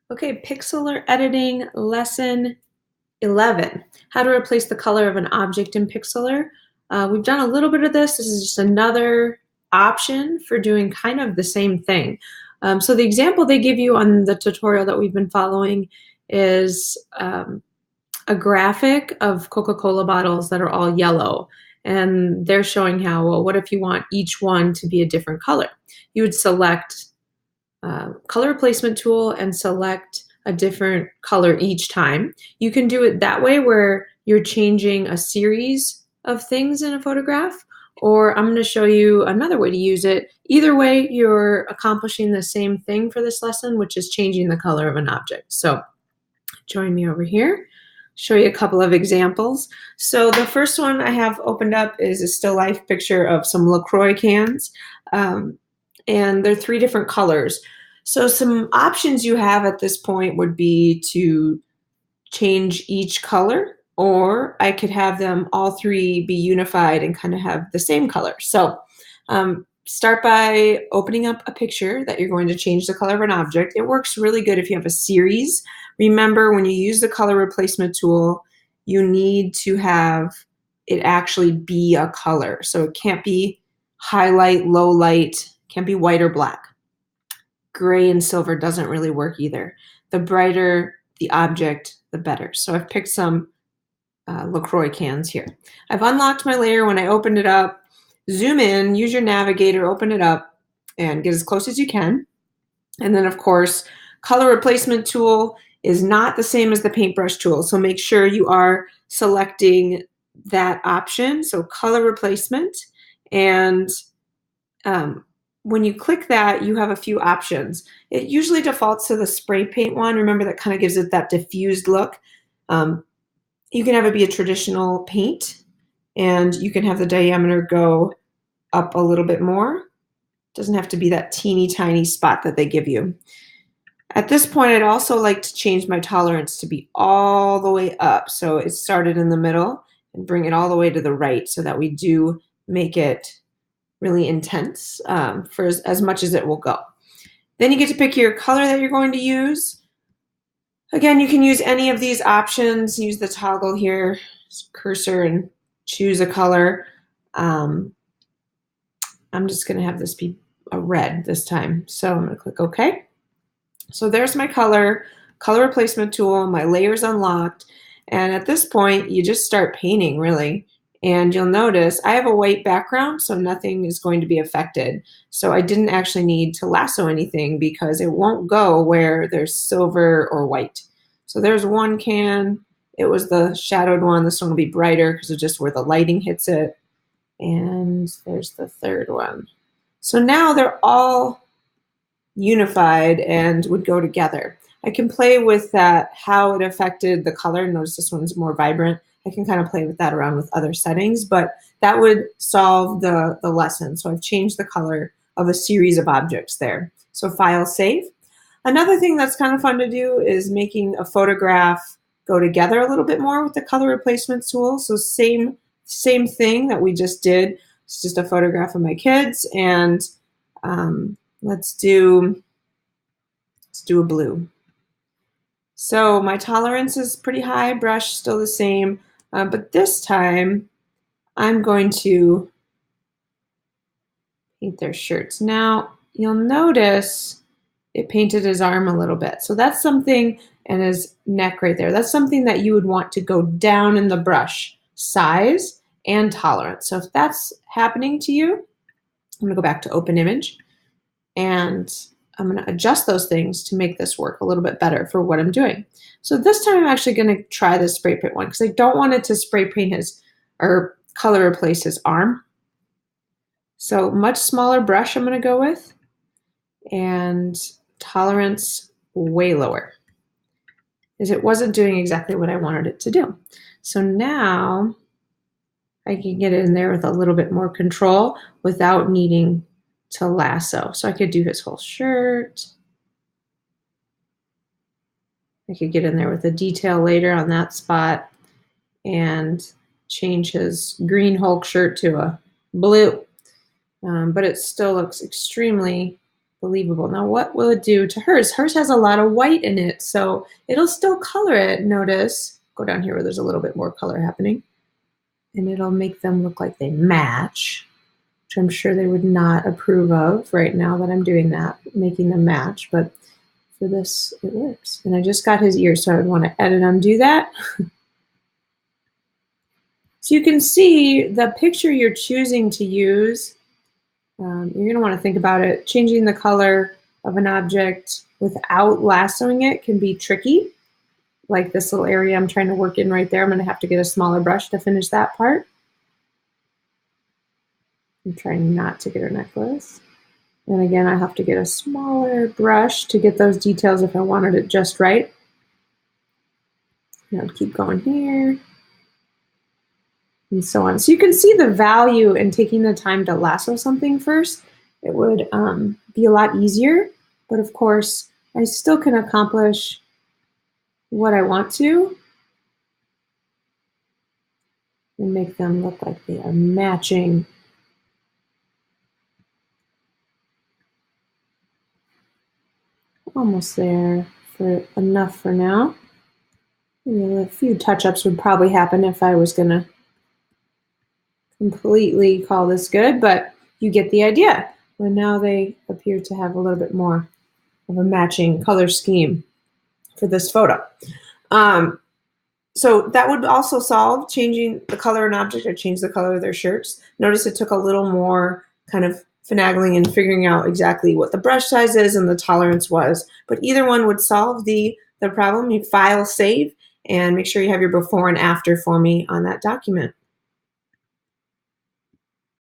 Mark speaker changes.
Speaker 1: Okay, Pixlr editing lesson 11, how to replace the color of an object in Pixlr. We've done a little bit of this. This is just another option for doing kind of the same thing. So the example they give you on the tutorial that we've been following is a graphic of Coca-Cola bottles that are all yellow. And they're showing how, well, what if you want each one to be a different color? You would select color replacement tool and select a different color each time. You can do it that way where you're changing a series of things in a photograph, or I'm going to show you another way to use it. Either way, you're accomplishing the same thing for this lesson, which is changing the color of an object. So join me over here. Show you a couple of examples. So the first one I have opened up is a still life picture of some LaCroix cans. And they're 3 different colors. So some options you have at this point would be to change each color, or I could have them all 3 be unified and kind of have the same color. So start by opening up a picture that you're going to change the color of an object. It works really good if you have a series. Remember, when you use the color replacement tool, you need to have it actually be a color. So it can't be highlight, low light, can't be white or black. Gray and silver doesn't really work either. The brighter the object, the better. So I've picked some LaCroix cans here. I've unlocked my layer. When I opened it up, zoom in, use your navigator, open it up, and get as close as you can. And then, of course, color replacement tool is not the same as the paintbrush tool. So make sure you are selecting that option. So color replacement. And when you click that, you have a few options. It usually defaults to the spray paint one. Remember, that kind of gives it that diffused look. You can have it be a traditional paint, and you can have the diameter go up a little bit more. It doesn't have to be that teeny tiny spot that they give you. At this point, I'd also like to change my tolerance to be all the way up. So it started in the middle and bring it all the way to the right so that we do make it really intense for as much as it will go. Then you get to pick your color that you're going to use. Again, you can use any of these options. Use the toggle here, cursor, and choose a color. I'm just going to have this be a red this time. So I'm going to click OK. So there's my color replacement tool. My layer's unlocked. And at this point, you just start painting, really. And you'll notice I have a white background, so nothing is going to be affected. So I didn't actually need to lasso anything because it won't go where there's silver or white. So there's one can. It was the shadowed one. This one will be brighter because of just where the lighting hits it. And there's the third one. So now they're all unified and would go together. I can play with that, how it affected the color. Notice this one's more vibrant. I can kind of play with that around with other settings, but that would solve the lesson. So I've changed the color of a series of objects there. So file, save. Another thing that's kind of fun to do is making a photograph go together a little bit more with the color replacement tool. So same thing that we just did. It's just a photograph of my kids, and let's do a blue. So my tolerance is pretty high, brush still the same. But this time, I'm going to paint their shirts. Now, you'll notice it painted his arm a little bit. So that's something, and his neck right there. That's something that you would want to go down in the brush, size and tolerance. So if that's happening to you, I'm going to go back to open image, and I'm going to adjust those things to make this work a little bit better for what I'm doing. So this time I'm actually going to try the spray paint one because I don't want it to spray paint his, or color replace his arm. So much smaller brush I'm going to go with, and tolerance way lower, as it wasn't doing exactly what I wanted it to do. So now I can get in there with a little bit more control without needing to lasso. So I could do his whole shirt. I could get in there with a detail later on that spot and change his green Hulk shirt to a blue. But it still looks extremely believable. Now, what will it do to hers? Hers has a lot of white in it, so it'll still color it. Notice, go down here where there's a little bit more color happening, and it'll make them look like they match, which I'm sure they would not approve of right now that I'm doing that, making them match, but for this, it works. And I just got his ears, so I would want to edit undo that. So you can see the picture you're choosing to use. You're going to want to think about it. Changing the color of an object without lassoing it can be tricky. Like this little area I'm trying to work in right there. I'm going to have to get a smaller brush to finish that part. I'm trying not to get her necklace. And again, I have to get a smaller brush to get those details if I wanted it just right. And I'll keep going here. And so on. So you can see the value in taking the time to lasso something first. It would be a lot easier, but of course, I still can accomplish what I want to and make them look like they are matching. Almost there for enough for now. A few touch-ups would probably happen if I was going to completely call this good, but you get the idea. Where now they appear to have a little bit more of a matching color scheme for this photo. So that would also solve changing the color of an object or change the color of their shirts. Notice it took a little more kind of finagling and figuring out exactly what the brush size is and the tolerance was. But either one would solve the problem. You file, save, and make sure you have your before and after for me on that document.